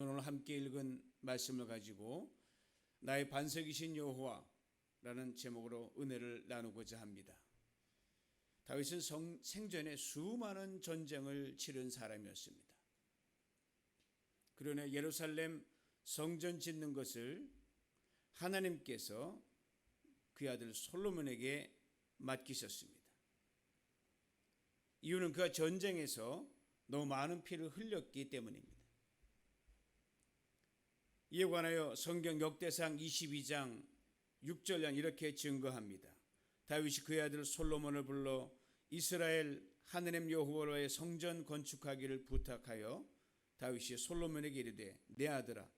오늘 함께 읽은 말씀을 가지고 나의 반석이신 여호와라는 제목으로 은혜를 나누고자 합니다. 다윗은 생전에 수많은 전쟁을 치른 사람이었습니다. 그러나 예루살렘 성전 짓는 것을 하나님께서 그의 아들 솔로몬에게 맡기셨습니다. 이유는 그가 전쟁에서 너무 많은 피를 흘렸기 때문입니다. 이에 관하여 성경 역대상 22장 6절에 이렇게 증거합니다. 다윗이 그의 아들 솔로몬을 불러 이스라엘 하느님 여호와의 성전 건축하기를 부탁하여 다윗이 솔로몬에게 이르되 내 아들아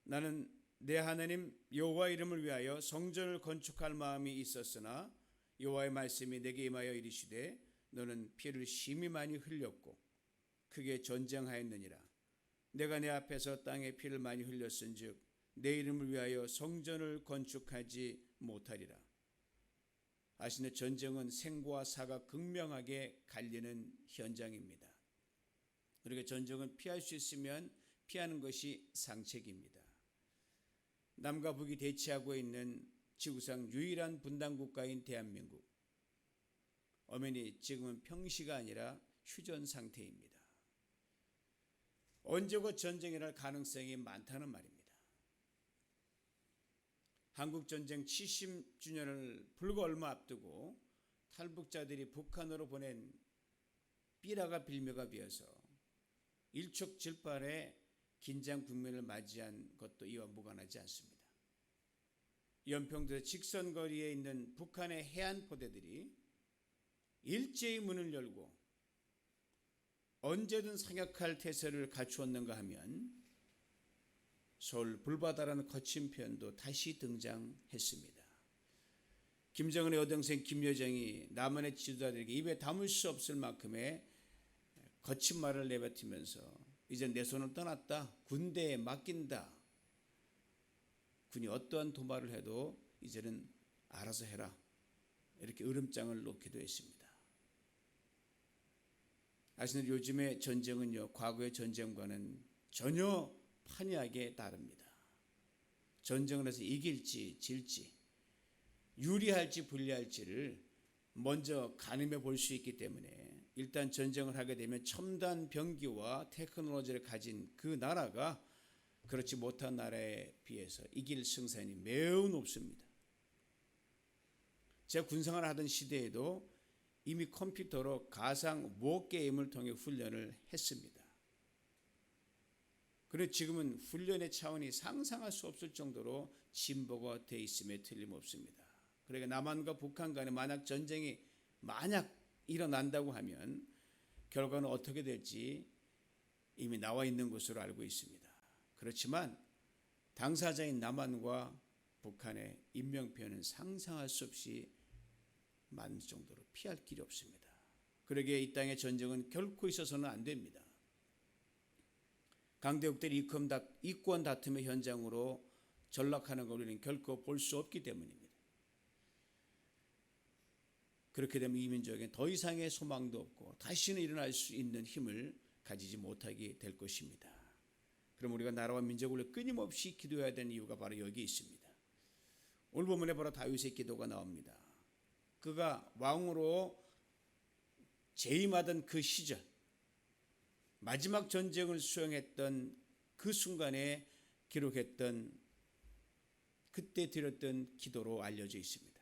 나는 내 하나님 여호와 이름을 위하여 성전을 건축할 마음이 있었으나 여호와의 말씀이 내게 임하여 이르시되 너는 피를 심히 많이 흘렸고 크게 전쟁하였느니라. 내가 내 앞에서 땅에 피를 많이 흘렸은즉 내 이름을 위하여 성전을 건축하지 못하리라. 아시는 전쟁은 생과 사가 극명하게 갈리는 현장입니다. 그러니까 전쟁은 피할 수 있으면 피하는 것이 상책입니다. 남과 북이 대치하고 있는 지구상 유일한 분단 국가인 대한민국. 엄연히 지금은 평시가 아니라 휴전 상태입니다. 언제고 전쟁이 일어날 가능성이 많다는 말입니다. 한국전쟁 70주년을 불과 얼마 앞두고 탈북자들이 북한으로 보낸 삐라가 빌미가 비어서 일촉즉발의 긴장 국면을 맞이한 것도 이와 무관하지 않습니다. 연평도 직선거리에 있는 북한의 해안포대들이 일제히 문을 열고 언제든 상륙할 태세를 갖추었는가 하면 서울 불바다라는 거친 표현도 다시 등장했습니다. 김정은의 여동생 김여정이 남한의 지도자들에게 입에 담을 수 없을 만큼의 거친 말을 내뱉으면서 이제 내 손을 떠났다. 군대에 맡긴다. 군이 어떠한 도발을 해도 이제는 알아서 해라. 이렇게 으름장을 놓기도 했습니다. 아시는 요즘의 전쟁은요, 과거의 전쟁과는 전혀 판이하게 다릅니다. 전쟁을 해서 이길지 질지, 유리할지 불리할지를 먼저 가늠해 볼 수 있기 때문에 일단 전쟁을 하게 되면 첨단 병기와 테크놀로지를 가진 그 나라가 그렇지 못한 나라에 비해서 이길 승산이 매우 높습니다. 제가 군생활을 하던 시대에도 이미 컴퓨터로 가상 모험 게임을 통해 훈련을 했습니다. 그런데 지금은 훈련의 차원이 상상할 수 없을 정도로 진보가 되어 있음에 틀림없습니다. 그러니까 남한과 북한 간에 만약 전쟁이 일어난다고 하면 결과는 어떻게 될지 이미 나와 있는 것으로 알고 있습니다. 그렇지만 당사자인 남한과 북한의 인명피해는 상상할 수 없이 많은 정도로 피할 길이 없습니다. 그러기에 이 땅의 전쟁은 결코 있어서는 안 됩니다. 강대국들이 이권 다툼의 현장으로 전락하는 걸 우리는 결코 볼 수 없기 때문입니다. 그렇게 되면 이 민족에는 더 이상의 소망도 없고 다시는 일어날 수 있는 힘을 가지지 못하게 될 것입니다. 그럼 우리가 나라와 민족을 위해 끊임없이 기도해야 되는 이유가 바로 여기 있습니다. 오늘 본문에 바로 다윗의 기도가 나옵니다. 그가 왕으로 재임하던 그 시절, 마지막 전쟁을 수행했던 그 순간에 기록했던 그때 드렸던 기도로 알려져 있습니다.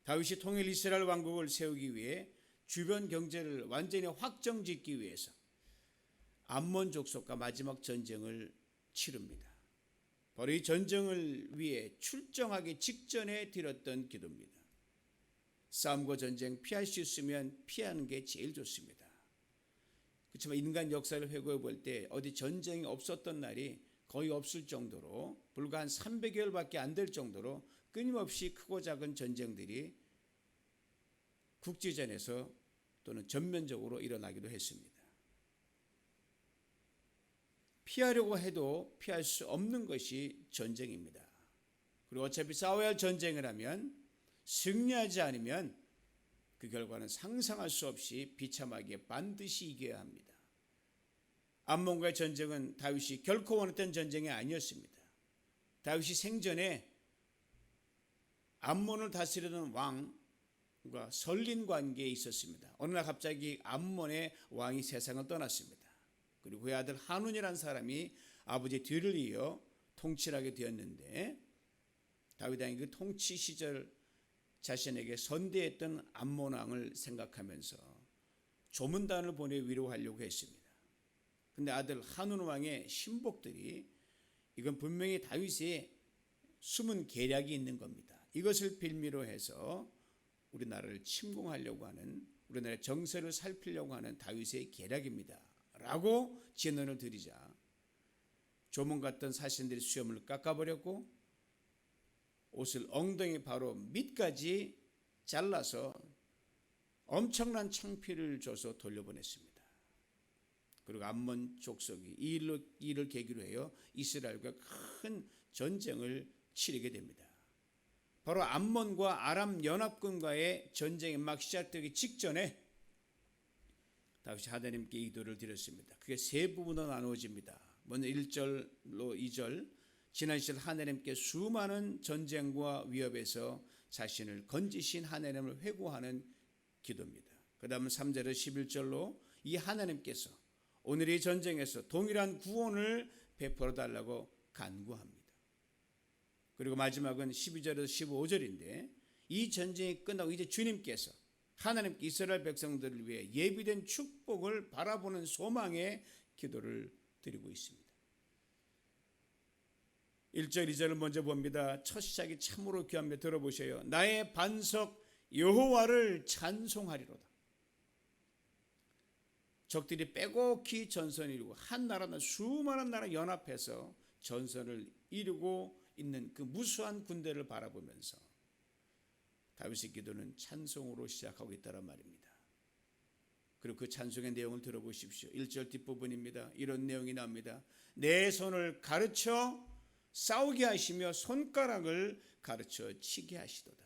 다윗이 통일 이스라엘 왕국을 세우기 위해 주변 경제를 완전히 확정짓기 위해서 암몬 족속과 마지막 전쟁을 치릅니다. 바로 이 전쟁을 위해 출정하기 직전에 드렸던 기도입니다. 싸움과 전쟁 피할 수 있으면 피하는 게 제일 좋습니다. 그렇지만 인간 역사를 회고해 볼 때 어디 전쟁이 없었던 날이 거의 없을 정도로 불과 한 300여일밖에 안 될 정도로 끊임없이 크고 작은 전쟁들이 국지전에서 또는 전면적으로 일어나기도 했습니다. 피하려고 해도 피할 수 없는 것이 전쟁입니다. 그리고 어차피 싸워야 할 전쟁을 하면 승리하지 않으면 그 결과는 상상할 수 없이 비참하게 반드시 이겨야 합니다. 암몬과의 전쟁은 다윗이 결코 원했던 전쟁이 아니었습니다. 다윗이 생전에 암몬을 다스리던 왕과 설린 관계에 있었습니다. 어느 날 갑자기 암몬의 왕이 세상을 떠났습니다. 그리고 그의 아들 한운이라는 사람이 아버지의 뒤를 이어 통치를 하게 되었는데, 다윗 왕이 그 통치 시절 자신에게 선대했던 암몬 왕을 생각하면서 조문단을 보내 위로하려고 했습니다. 근데 아들 한운 왕의 신복들이 이건 분명히 다윗의 숨은 계략이 있는 겁니다. 이것을 빌미로 해서 우리나라를 침공하려고 하는, 우리나라의 정세를 살피려고 하는 다윗의 계략입니다 라고 진언을 드리자 조문 같던 사신들이 수염을 깎아버렸고 옷을 엉덩이 바로 밑까지 잘라서 엄청난 창피를 줘서 돌려보냈습니다. 그리고 암몬 족속이 이 일을 계기로 해요 이스라엘과 큰 전쟁을 치르게 됩니다. 바로 암몬과 아람 연합군과의 전쟁이 막 시작되기 직전에 다윗이 하나님께 기도를 드렸습니다. 그게 세 부분으로 나누어집니다. 먼저 1절로 2절, 지난 시절 하나님께 수많은 전쟁과 위협에서 자신을 건지신 하나님을 회고하는 기도입니다. 그 다음은 3절에서 11절로 이 하나님께서 오늘 이 전쟁에서 동일한 구원을 베풀어 달라고 간구합니다. 그리고 마지막은 12절에서 15절인데 이 전쟁이 끝나고 이제 주님께서 하나님께 이스라엘 백성들을 위해 예비된 축복을 바라보는 소망의 기도를 드리고 있습니다. 1절 2절을 먼저 봅니다. 첫 시작이 참으로 귀합니다. 들어보세요. 나의 반석 여호와를 찬송하리로다. 적들이 빼곡히 전선을 이루고 한 나라나 수많은 나라 연합해서 전선을 이루고 있는 그 무수한 군대를 바라보면서 다윗의 기도는 찬송으로 시작하고 있다는 말입니다. 그리고 그 찬송의 내용을 들어보십시오. 1절 뒷부분입니다. 이런 내용이 나옵니다. 내 손을 가르쳐 싸우게 하시며 손가락을 가르쳐 치게 하시도다.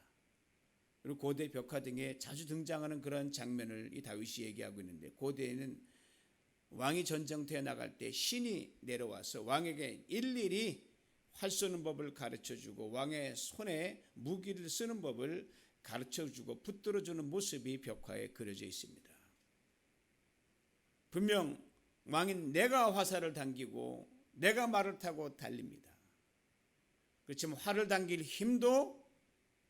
그리고 고대 벽화 등에 자주 등장하는 그런 장면을 이 다윗이 얘기하고 있는데, 고대에는 왕이 전쟁터에 나갈 때 신이 내려와서 왕에게 일일이 활 쏘는 법을 가르쳐주고 왕의 손에 무기를 쓰는 법을 가르쳐주고 붙들어주는 모습이 벽화에 그려져 있습니다. 분명 왕인 내가 화살을 당기고 내가 말을 타고 달립니다. 그렇지만 활을 당길 힘도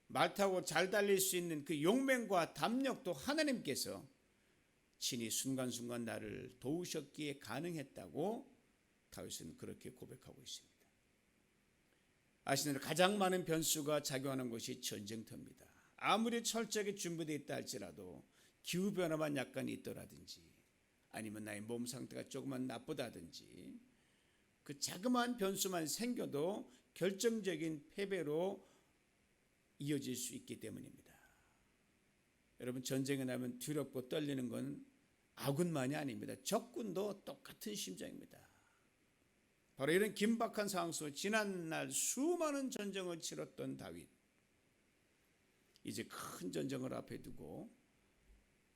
말 타고 잘 달릴 수 있는 그 용맹과 담력도 하나님께서 친히 순간순간 나를 도우셨기에 가능했다고 다윗은 그렇게 고백하고 있습니다. 아시는 가장 많은 변수가 작용하는 것이 전쟁터입니다. 아무리 철저하게 준비되어 있다 할지라도 기후변화만 약간 있더라든지 아니면 나의 몸 상태가 조금만 나쁘다든지 그 자그마한 변수만 생겨도 결정적인 패배로 이어질 수 있기 때문입니다. 여러분, 전쟁에 나면 두렵고 떨리는 건 아군만이 아닙니다. 적군도 똑같은 심정입니다. 바로 이런 긴박한 상황 속에 지난날 수많은 전쟁을 치렀던 다윗, 이제 큰 전쟁을 앞에 두고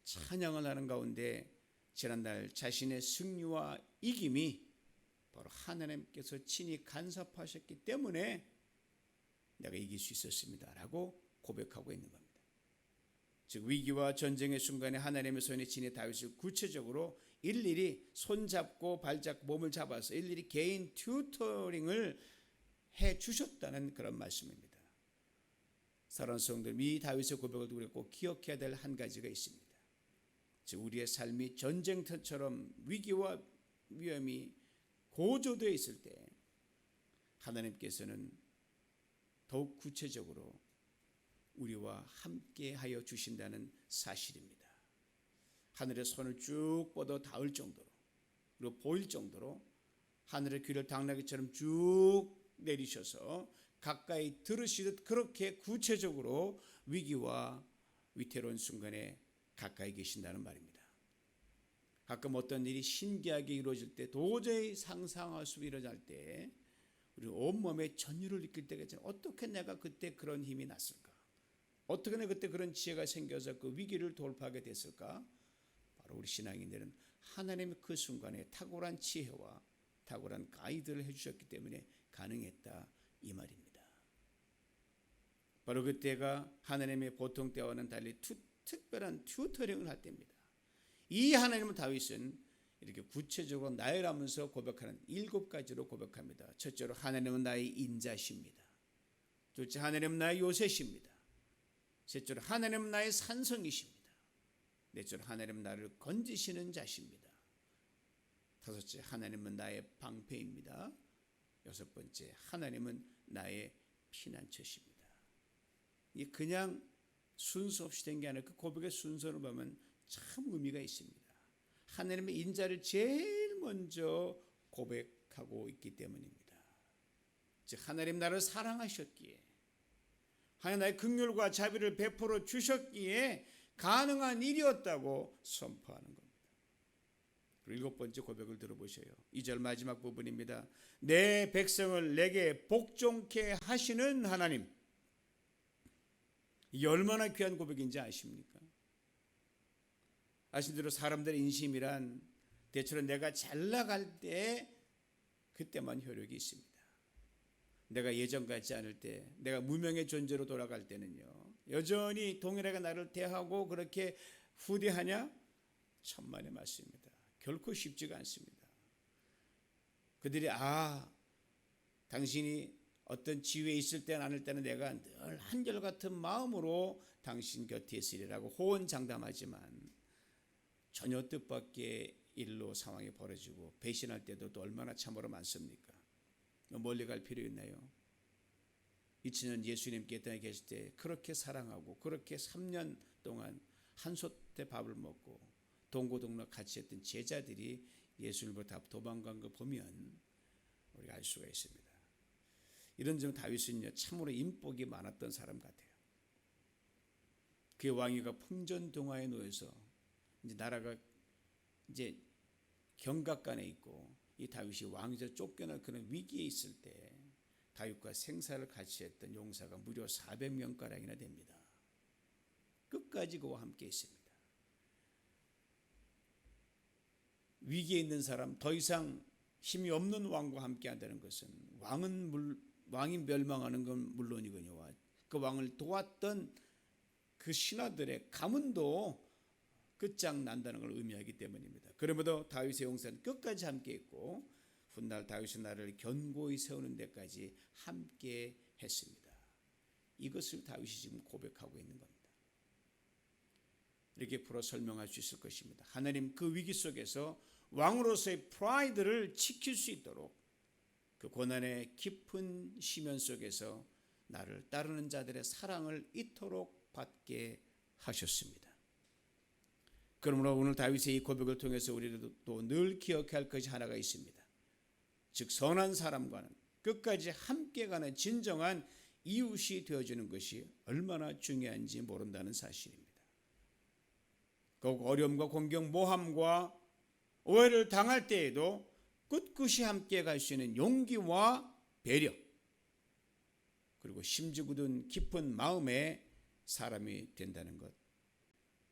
찬양을 하는 가운데 지난날 자신의 승리와 이김이 바로 하나님께서 친히 간섭하셨기 때문에 내가 이길 수 있었습니다 라고 고백하고 있는 겁니다. 즉 위기와 전쟁의 순간에 하나님의 손이 친히 다윗을 구체적으로 일일이 손잡고 발잡고 몸을 잡아서 일일이 개인 튜터링을 해주셨다는 그런 말씀입니다. 사랑하는 성도들, 이 다윗의 고백을 우리가 꼭 기억해야 될 한 가지가 있습니다. 즉 우리의 삶이 전쟁터처럼 위기와 위험이 고조되어 있을 때 하나님께서는 더욱 구체적으로 우리와 함께 하여 주신다는 사실입니다. 하늘의 손을 쭉 뻗어 닿을 정도로, 그리고 보일 정도로 하늘의 귀를 당나귀처럼 쭉 내리셔서 가까이 들으시듯 그렇게 구체적으로 위기와 위태로운 순간에 가까이 계신다는 말입니다. 가끔 어떤 일이 신기하게 이루어질 때, 도저히 상상할 수 일어날 때 우리 온몸에 전율을 느낄 때가 있잖아요. 어떻게 내가 그때 그런 힘이 났을까? 어떻게 내가 그때 그런 지혜가 생겨서 그 위기를 돌파하게 됐을까? 바로 우리 신앙인들은 하나님이 그 순간에 탁월한 지혜와 탁월한 가이드를 해주셨기 때문에 가능했다 이 말입니다. 바로 그때가 하나님의 보통 때와는 달리 특별한 튜터링을 할 때입니다. 이 하나님은 다윗은 이렇게 구체적으로 나열하면서 고백하는 7가지로 고백합니다. 첫째로 하나님은 나의 인자십니다. 둘째, 하나님은 나의 요새십니다. 셋째로 하나님은 나의 산성이십니다. 넷째로 하나님은 나를 건지시는 자십니다. 다섯째, 하나님은 나의 방패입니다. 여섯 번째, 하나님은 나의 피난처십니다. 이 그냥 순서 없이 된 게 아니라 그 고백의 순서를 보면 참 의미가 있습니다. 하나님의 인자를 제일 먼저 고백하고 있기 때문입니다. 즉 하나님 나를 사랑하셨기에, 하나님 나의 긍휼과 자비를 베풀어 주셨기에 가능한 일이었다고 선포하는 겁니다. 그리고 7번째 고백을 들어보셔요. 2절 마지막 부분입니다. 내 백성을 내게 복종케 하시는 하나님. 이게 얼마나 귀한 고백인지 아십니까? 아신 대로 사람들의 인심이란 대체로 내가 잘 나갈 때 그때만 효력이 있습니다. 내가 예전 같지 않을 때, 내가 무명의 존재로 돌아갈 때는요, 여전히 동일하게 나를 대하고 그렇게 후대하냐? 천만의 말씀입니다. 결코 쉽지가 않습니다. 그들이 당신이 어떤 지위에 있을 때나 아닐 때는 내가 늘 한결같은 마음으로 당신 곁에 있으리라고 호언장담하지만 전혀 뜻밖의 일로 상황이 벌어지고 배신할 때도 또 얼마나 참으로 많습니까? 멀리 갈 필요 있나요? 2000년 예수님께 땅에 계실 때 그렇게 사랑하고 그렇게 3년 동안 한솥에 밥을 먹고 동고동락 같이 했던 제자들이 예수님으로부터 도망간 거 보면 우리가 알 수가 있습니다. 이런 점 다윗은요 참으로 인복이 많았던 사람 같아요. 그의 왕위가 풍전등화에 놓여서 이제 나라가 이제 경각간에 있고 이 다윗이 왕위에서 쫓겨날 그런 위기에 있을 때 다윗과 생사를 같이 했던 용사가 무려 400명가량이나 됩니다. 끝까지 그와 함께 있습니다. 위기에 있는 사람, 더 이상 힘이 없는 왕과 함께 한다는 것은 왕이 멸망하는 건 물론이거니와 그 왕을 도왔던 그 신하들의 가문도 끝장난다는 걸 의미하기 때문입니다. 그럼에도 다윗의 용사는 끝까지 함께 있고 훗날 다윗의 나라를 견고히 세우는 데까지 함께 했습니다. 이것을 다윗이 지금 고백하고 있는 겁니다. 이렇게 풀어 설명할 수 있을 것입니다. 하나님 그 위기 속에서 왕으로서의 프라이드를 지킬 수 있도록 그 고난의 깊은 시면 속에서 나를 따르는 자들의 사랑을 이토록 받게 하셨습니다. 그러므로 오늘 다윗의 이 고백을 통해서 우리도 또 늘 기억해야 할 것이 하나가 있습니다. 즉 선한 사람과는 끝까지 함께 가는 진정한 이웃이 되어주는 것이 얼마나 중요한지 모른다는 사실입니다. 꼭 어려움과 공경, 모함과 오해를 당할 때에도 꿋꿋이 함께 갈 수 있는 용기와 배려, 그리고 심지 굳은 깊은 마음의 사람이 된다는 것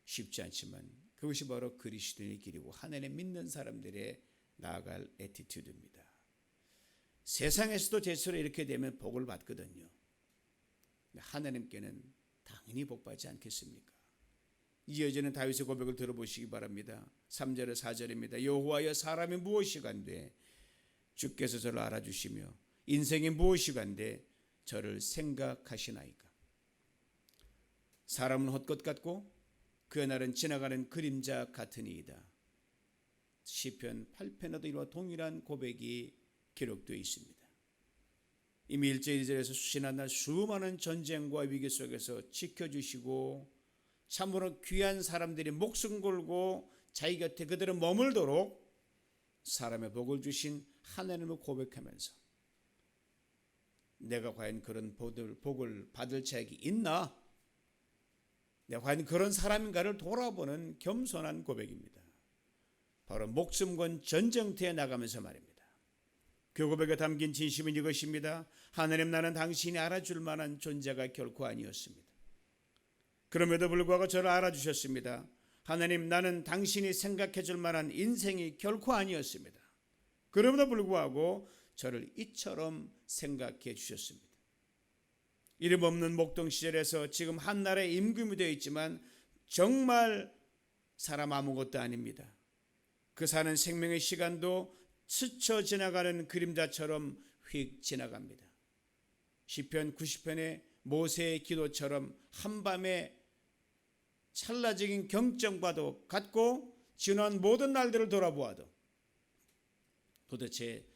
쉽지 않지만 그것이 바로 그리스도인의 길이고 하나님 믿는 사람들의 나아갈 애티튜드입니다. 세상에서도 대체로 이렇게 되면 복을 받거든요. 하나님께는 당연히 복받지 않겠습니까? 이어지는 다윗의 고백을 들어보시기 바랍니다. 3절에 4절입니다. 여호와여 사람이 무엇이간데 주께서 저를 알아주시며 인생이 무엇이간데 저를 생각하시나이까. 사람은 헛것 같고 그의 날은 지나가는 그림자 같으니이다. 시편 8편에도 이와 동일한 고백이 기록되어 있습니다. 이미 1절 2절에서 수시나 날 수많은 전쟁과 위기 속에서 지켜주시고 참으로 귀한 사람들이 목숨 걸고 자기 곁에 그들은 머물도록 사람의 복을 주신 하나님을 고백하면서 내가 과연 그런 복을 받을 자격이 있나? 내가 과연 그런 사람인가를 돌아보는 겸손한 고백입니다. 바로 목숨 건 전쟁터에 나가면서 말입니다. 그 고백에 담긴 진심은 이것입니다. 하나님, 나는 당신이 알아줄 만한 존재가 결코 아니었습니다. 그럼에도 불구하고 저를 알아주셨습니다. 하나님, 나는 당신이 생각해 줄 만한 인생이 결코 아니었습니다. 그럼에도 불구하고 저를 이처럼 생각해 주셨습니다. 이름 없는 목동 시절에서 지금 한나라의 임금이 되어 있지만 정말 사람 아무것도 아닙니다. 그 사는 생명의 시간도 스쳐 지나가는 그림자처럼 휙 지나갑니다. 시편 90편의 모세의 기도처럼 한밤에 찰나적인 경정과도 같고 지난 모든 날들을 돌아보아도 도대체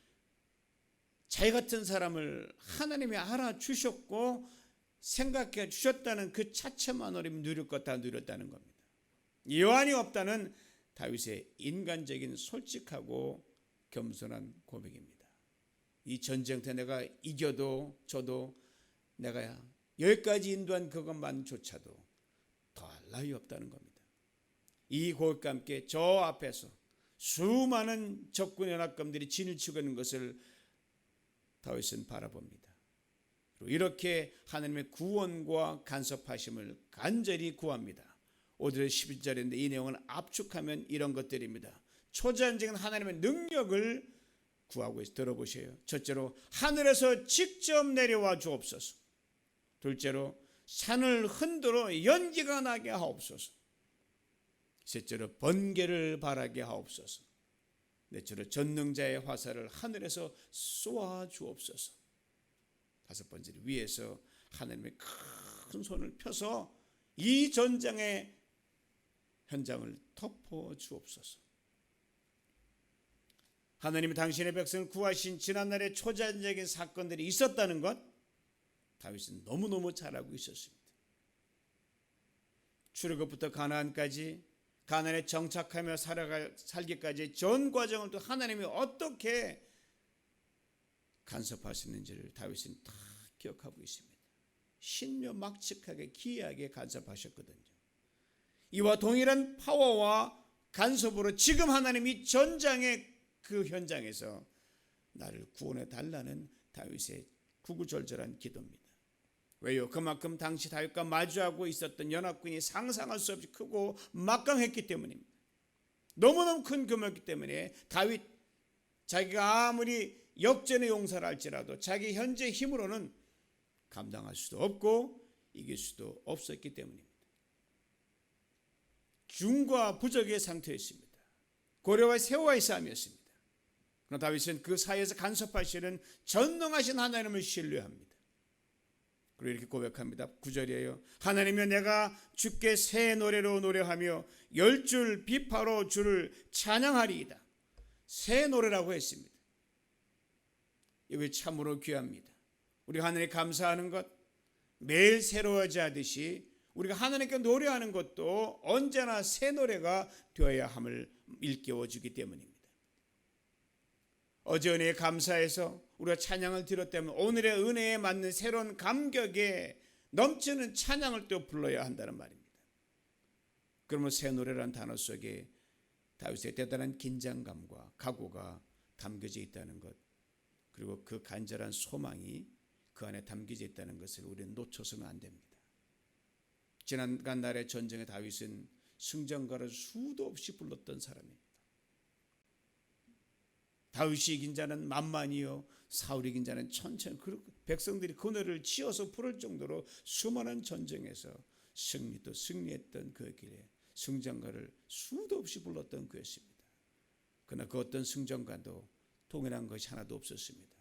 자기 같은 사람을 하나님이 알아주셨고 생각해 주셨다는 그 자체만으로 누릴 것 다 누렸다는 겁니다. 여한이 없다는 다윗의 인간적인 솔직하고 겸손한 고백입니다. 이 전쟁터 내가 이겨도 저도 내가 여기까지 인도한 그것만조차도 더할 나위 없다는 겁니다. 이 고백과 함께 저 앞에서 수많은 적군 연합군들이 진을 치고 있는 것을 다윗은 바라봅니다. 그리고 이렇게 하나님의 구원과 간섭하심을 간절히 구합니다. 오늘의 11절인데 이 내용을 압축하면 이런 것들입니다. 초자연적인 하나님의 능력을 구하고 있어. 들어보세요. 첫째로 하늘에서 직접 내려와 주옵소서. 둘째로 산을 흔들어 연기가 나게 하옵소서. 셋째로 번개를 바라게 하옵소서. 넷째로 전능자의 화살을 하늘에서 쏘아 주옵소서. 다섯 번째로 위에서 하나님의 큰 손을 펴서 이 전쟁의 현장을 덮어 주옵소서. 하나님이 당신의 백성을 구하신 지난날의 초자연적인 사건들이 있었다는 것 다윗은 너무너무 잘 알고 있었습니다. 출애굽부터 가나안까지, 가나안에 정착하며 살기까지 전 과정을 또 하나님이 어떻게 간섭하셨는지를 다윗은 다 기억하고 있습니다. 신묘막측하게 기이하게 간섭하셨거든요. 이와 동일한 파워와 간섭으로 지금 하나님이 전장의 그 현장에서 나를 구원해 달라는 다윗의 구구절절한 기도입니다. 왜요? 그만큼 당시 다윗과 마주하고 있었던 연합군이 상상할 수 없이 크고 막강했기 때문입니다. 너무너무 큰 규모였기 때문에 다윗 자기가 아무리 역전의 용사를 할지라도 자기 현재 힘으로는 감당할 수도 없고 이길 수도 없었기 때문입니다. 중과 부적의 상태였습니다. 고려와 세월의 싸움이었습니다. 그러나 다윗은 그 사이에서 간섭하시는 전능하신 하나님을 신뢰합니다. 그리고 이렇게 고백합니다. 9절이에요. 하나님이여, 내가 주께 새 노래로 노래하며 10줄 비파로 주를 찬양하리이다. 새 노래라고 했습니다. 이거 참으로 귀합니다. 우리가 하나님께 감사하는 것, 매일 새로워져 하듯이 우리가 하나님께 노래하는 것도 언제나 새 노래가 되어야 함을 일깨워 주기 때문입니다. 어제 은혜에 감사해서 우리가 찬양을 드렸다면 오늘의 은혜에 맞는 새로운 감격에 넘치는 찬양을 또 불러야 한다는 말입니다. 그러면 새 노래라는 단어 속에 다윗의 대단한 긴장감과 각오가 담겨져 있다는 것, 그리고 그 간절한 소망이 그 안에 담겨져 있다는 것을 우리는 놓쳐서는 안 됩니다. 지난간 날의 전쟁에 다윗은 승전가를 수도 없이 불렀던 사람입니다. 다윗이 이긴 자는 만만이요 사울이 이긴 자는 천천. 백성들이 그 노래를 지어서 부를 정도로 수많은 전쟁에서 승리도 승리했던 그 길에 승전가를 수도 없이 불렀던 그였습니다. 그러나 그 어떤 승전가도 동일한 것이 하나도 없었습니다.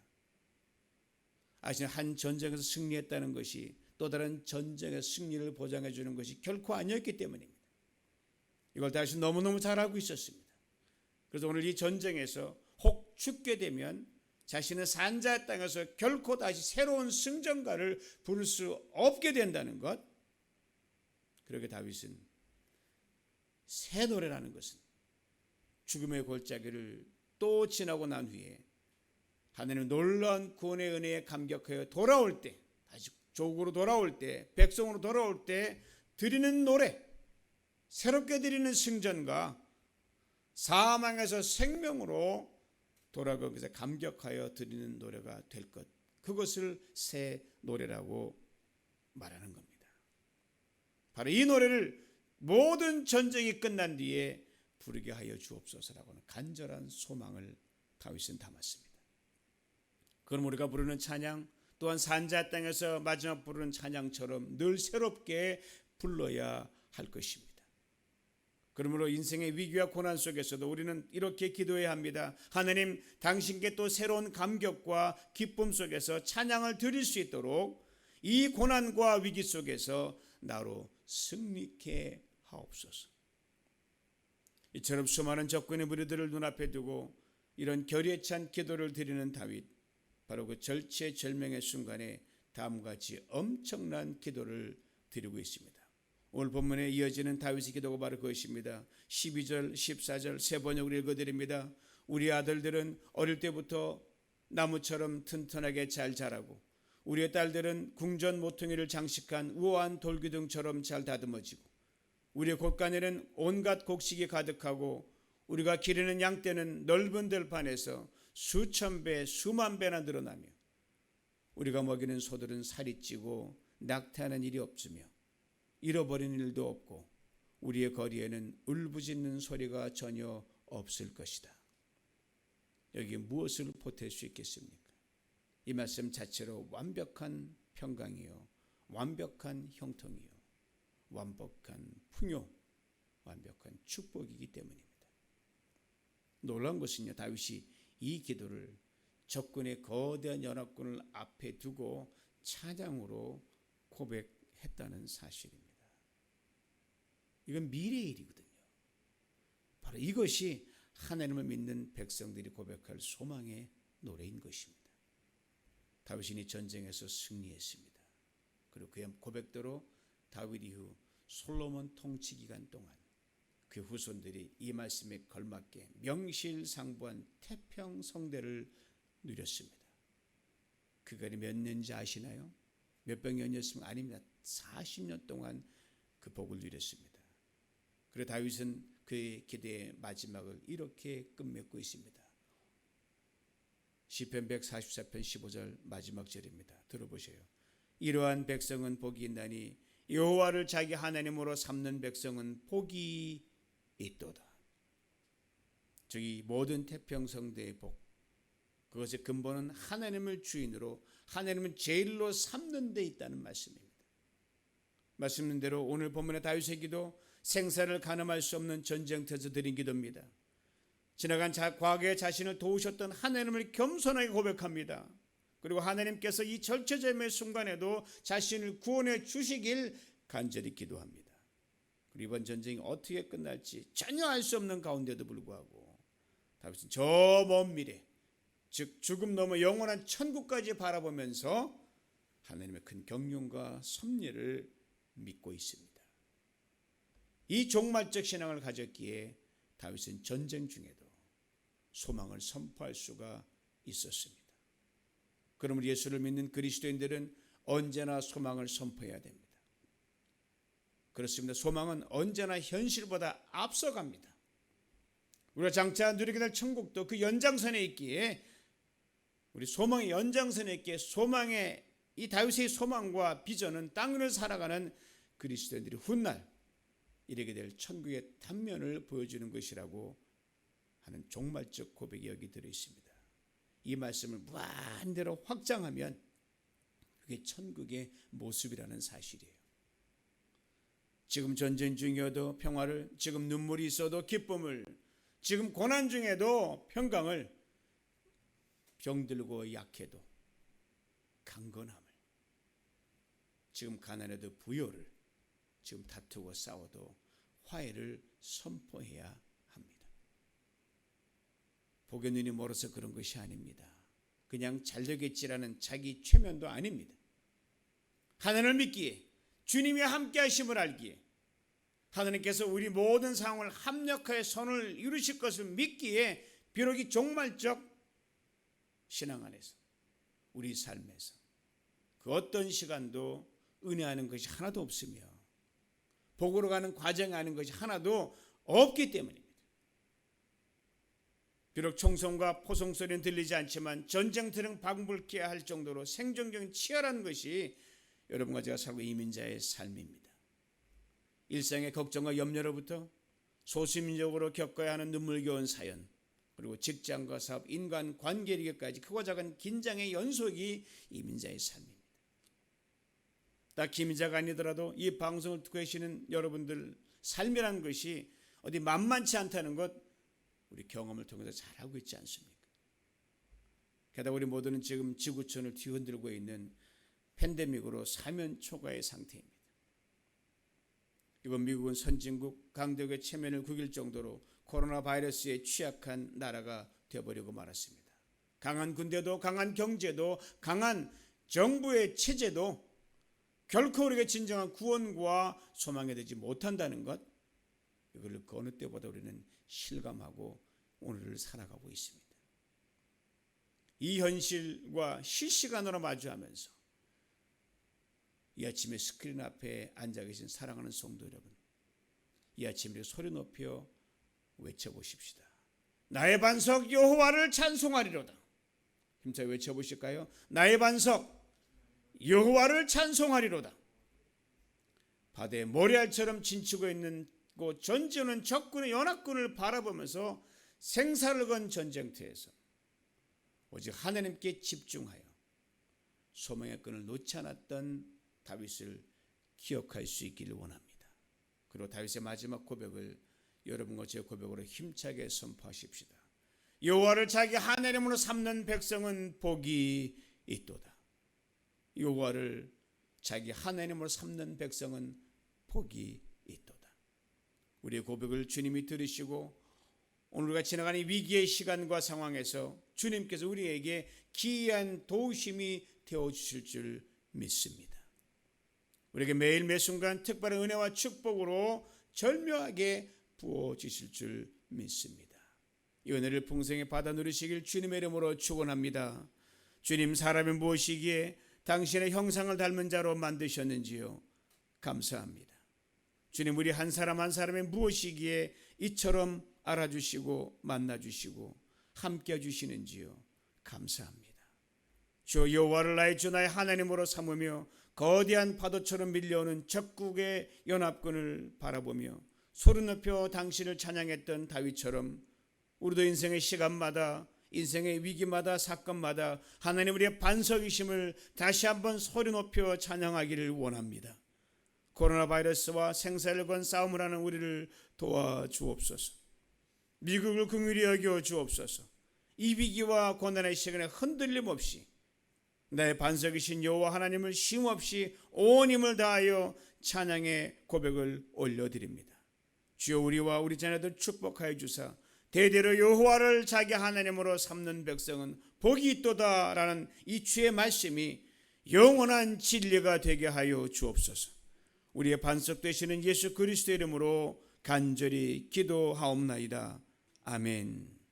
아시는 한 전쟁에서 승리했다는 것이 또 다른 전쟁의 승리를 보장해 주는 것이 결코 아니었기 때문입니다. 이걸 다시 너무너무 잘 알고 있었습니다. 그래서 오늘 이 전쟁에서 혹 죽게 되면 자신은 산자의 땅에서 결코 다시 새로운 승전가를 부를 수 없게 된다는 것. 그렇게 다윗은 새 노래라는 것은 죽음의 골짜기를 또 지나고 난 후에 하나님의 놀라운 구원의 은혜에 감격하여 돌아올 때, 다시 조국으로 돌아올 때, 백성으로 돌아올 때 드리는 노래, 새롭게 드리는 승전가, 사망에서 생명으로 돌아가기 위해서 감격하여 드리는 노래가 될 것, 그것을 새 노래라고 말하는 겁니다. 바로 이 노래를 모든 전쟁이 끝난 뒤에 부르게 하여 주옵소서라고는 간절한 소망을 다윗은 담았습니다. 그럼 우리가 부르는 찬양 또한 산자 땅에서 마지막 부르는 찬양처럼 늘 새롭게 불러야 할 것입니다. 그러므로 인생의 위기와 고난 속에서도 우리는 이렇게 기도해야 합니다. 하나님, 당신께 또 새로운 감격과 기쁨 속에서 찬양을 드릴 수 있도록 이 고난과 위기 속에서 나로 승리케 하옵소서. 이처럼 수많은 적군의 무리들을 눈앞에 두고 이런 결의에 찬 기도를 드리는 다윗, 바로 그 절체절명의 순간에 다음과 같이 엄청난 기도를 드리고 있습니다. 오늘 본문에 이어지는 다윗의 기도가 바로 그것입니다. 12절, 14절 세 번역으로 읽어드립니다. 우리 아들들은 어릴 때부터 나무처럼 튼튼하게 잘 자라고 우리의 딸들은 궁전 모퉁이를 장식한 우아한 돌기둥처럼 잘 다듬어지고 우리의 곳간에는 온갖 곡식이 가득하고 우리가 기르는 양떼는 넓은 들판에서 수천 배, 수만 배나 늘어나며 우리가 먹이는 소들은 살이 찌고 낙태하는 일이 없으며 잃어버리는 일도 없고 우리의 거리에는 울부짖는 소리가 전혀 없을 것이다. 여기 무엇을 보탤 수 있겠습니까? 이 말씀 자체로 완벽한 평강이요, 완벽한 형통이요, 완벽한 풍요, 완벽한 축복이기 때문입니다. 놀라운 것은요, 다윗이 이 기도를 적군의 거대한 연합군을 앞에 두고 찬양으로 고백했다는 사실입니다. 이건 미래의 일이거든요. 바로 이것이 하나님을 믿는 백성들이 고백할 소망의 노래인 것입니다. 다윗이 이 전쟁에서 승리했습니다. 그리고 그의 고백대로 다윗 이후 솔로몬 통치 기간 동안 그 후손들이 이 말씀에 걸맞게 명실상부한 태평성대를 누렸습니다. 그 기간이 몇 년인지 아시나요? 몇백 년이었으면 아닙니다. 40년 동안 그 복을 누렸습니다. 그리고 다윗은 그의 기도의 마지막을 이렇게 끝맺고 있습니다. 시편 144편 15절 마지막 절입니다. 들어보세요. 이러한 백성은 복이 있나니 여호와를 자기 하나님으로 삼는 백성은 복이 있도다. 저기 모든 태평성대의 복, 그것의 근본은 하나님을 주인으로, 하나님을 제일로 삼는 데 있다는 말씀입니다. 말씀인 대로 오늘 본문의 다윗의 기도, 생사를 가늠할 수 없는 전쟁터에서 드린 기도입니다. 지나간 과거에 자신을 도우셨던 하나님을 겸손하게 고백합니다. 그리고 하나님께서 이 절체절명의 순간에도 자신을 구원해 주시길 간절히 기도합니다. 그리고 이번 전쟁이 어떻게 끝날지 전혀 알 수 없는 가운데도 불구하고 다윗은 저 먼 미래, 즉 죽음 넘어 영원한 천국까지 바라보면서 하나님의 큰 경륜과 섭리를 믿고 있습니다. 이 종말적 신앙을 가졌기에 다윗은 전쟁 중에도 소망을 선포할 수가 있었습니다. 그러므로 예수를 믿는 그리스도인들은 언제나 소망을 선포해야 됩니다. 그렇습니다. 소망은 언제나 현실보다 앞서갑니다. 우리가 장차 누리게 될 천국도 그 연장선에 있기에, 우리 소망의 연장선에 있기에 소망의 이 다윗의 소망과 비전은 땅을 살아가는 그리스도인들이 훗날 이르게 될 천국의 단면을 보여주는 것이라고 하는 종말적 고백이 여기 들어있습니다. 이 말씀을 무한대로 확장하면 그게 천국의 모습이라는 사실이에요. 지금 전쟁 중이어도 평화를, 지금 눈물이 있어도 기쁨을, 지금 고난 중에도 평강을, 병들고 약해도 강건함을, 지금 가난해도 부요를, 지금 다투고 싸워도 화해를 선포해야 합니다. 복의 눈이 멀어서 그런 것이 아닙니다. 그냥 잘 되겠지라는 자기 최면도 아닙니다. 하나님을 믿기에, 주님이 함께 하심을 알기에, 하나님께서 우리 모든 상황을 합력하여 선을 이루실 것을 믿기에 비록 이 종말적 신앙 안에서 우리 삶에서 그 어떤 시간도 은혜하는 것이 하나도 없으며 복으로 가는 과정에 하는 것이 하나도 없기 때문입니다. 비록 총성과 포성 소리는 들리지 않지만 전쟁터는 방불케 할 정도로 생존경이 치열한 것이 여러분과 제가 살고 이민자의 삶입니다. 일상의 걱정과 염려로부터 소수민족으로 겪어야 하는 눈물겨운 사연, 그리고 직장과 사업, 인간 관계에까지 크고 작은 긴장의 연속이 이민자의 삶입니다. 딱 이민자가 아니더라도 이 방송을 듣고 계시는 여러분들 삶이라는 것이 어디 만만치 않다는 것 우리 경험을 통해서 잘 알고 있지 않습니까? 게다가 우리 모두는 지금 지구촌을 뒤흔들고 있는 팬데믹으로 사면 초과의 상태입니다. 이번 미국은 선진국 강대국의 체면을 구길 정도로 코로나 바이러스에 취약한 나라가 되어버리고 말았습니다. 강한 군대도 강한 경제도 강한 정부의 체제도 결코 우리에게 진정한 구원과 소망이 되지 못한다는 것, 이걸 그 어느 때보다 우리는 실감하고 오늘을 살아가고 있습니다. 이 현실과 실시간으로 마주하면서 이 아침에 스크린 앞에 앉아 계신 사랑하는 성도 여러분, 이 아침에 소리 높여 외쳐보십시다. 나의 반석 여호와를 찬송하리로다. 힘차게 외쳐보실까요? 나의 반석 여호와를 찬송하리로다. 바다의 모래알처럼 진치고 있는 곳 전지오는 적군의 연합군을 바라보면서 생사를 건 전쟁터에서 오직 하나님께 집중하여 소망의 끈을 놓지 않았던 다윗을 기억할 수 있기를 원합니다. 그리고 다윗의 마지막 고백을 여러분과 제 고백으로 힘차게 선포하십시다. 여호와를 자기 하나님으로 삼는 백성은 복이 있도다. 여호와를 자기 하나님으로 삼는 백성은 복이 있도다. 우리의 고백을 주님이 들으시고 오늘과 지나가는 위기의 시간과 상황에서 주님께서 우리에게 기이한 도우심이 되어주실 줄 믿습니다. 우리에게 매일 매순간 특별한 은혜와 축복으로 절묘하게 부어주실 줄 믿습니다. 이 은혜를 풍성히 받아 누리시길 주님의 이름으로 축원합니다. 주님, 사람이 무엇이기에 당신의 형상을 닮은 자로 만드셨는지요? 감사합니다. 주님, 우리 한 사람 한 사람이 무엇이기에 이처럼 알아주시고 만나주시고 함께 해주시는지요? 감사합니다. 주 여호와를 나의 주 나의 하나님으로 삼으며 거대한 파도처럼 밀려오는 적국의 연합군을 바라보며 소리 높여 당신을 찬양했던 다윗처럼 우리도 인생의 시간마다 인생의 위기마다 사건마다 하나님 우리의 반석이심을 다시 한번 소리 높여 찬양하기를 원합니다. 코로나 바이러스와 생사를 건 싸움을 하는 우리를 도와주옵소서. 미국을 긍휼히 여겨 주옵소서. 이 위기와 고난의 시간에 흔들림 없이 나의 반석이신 여호와 하나님을 쉼없이 온 힘을 다하여 찬양의 고백을 올려드립니다. 주여, 우리와 우리 자녀들 축복하여 주사 대대로 여호와를 자기 하나님으로 삼는 백성은 복이 있도다라는 이 주의 말씀이 영원한 진리가 되게 하여 주옵소서. 우리의 반석 되시는 예수 그리스도의 이름으로 간절히 기도하옵나이다. 아멘.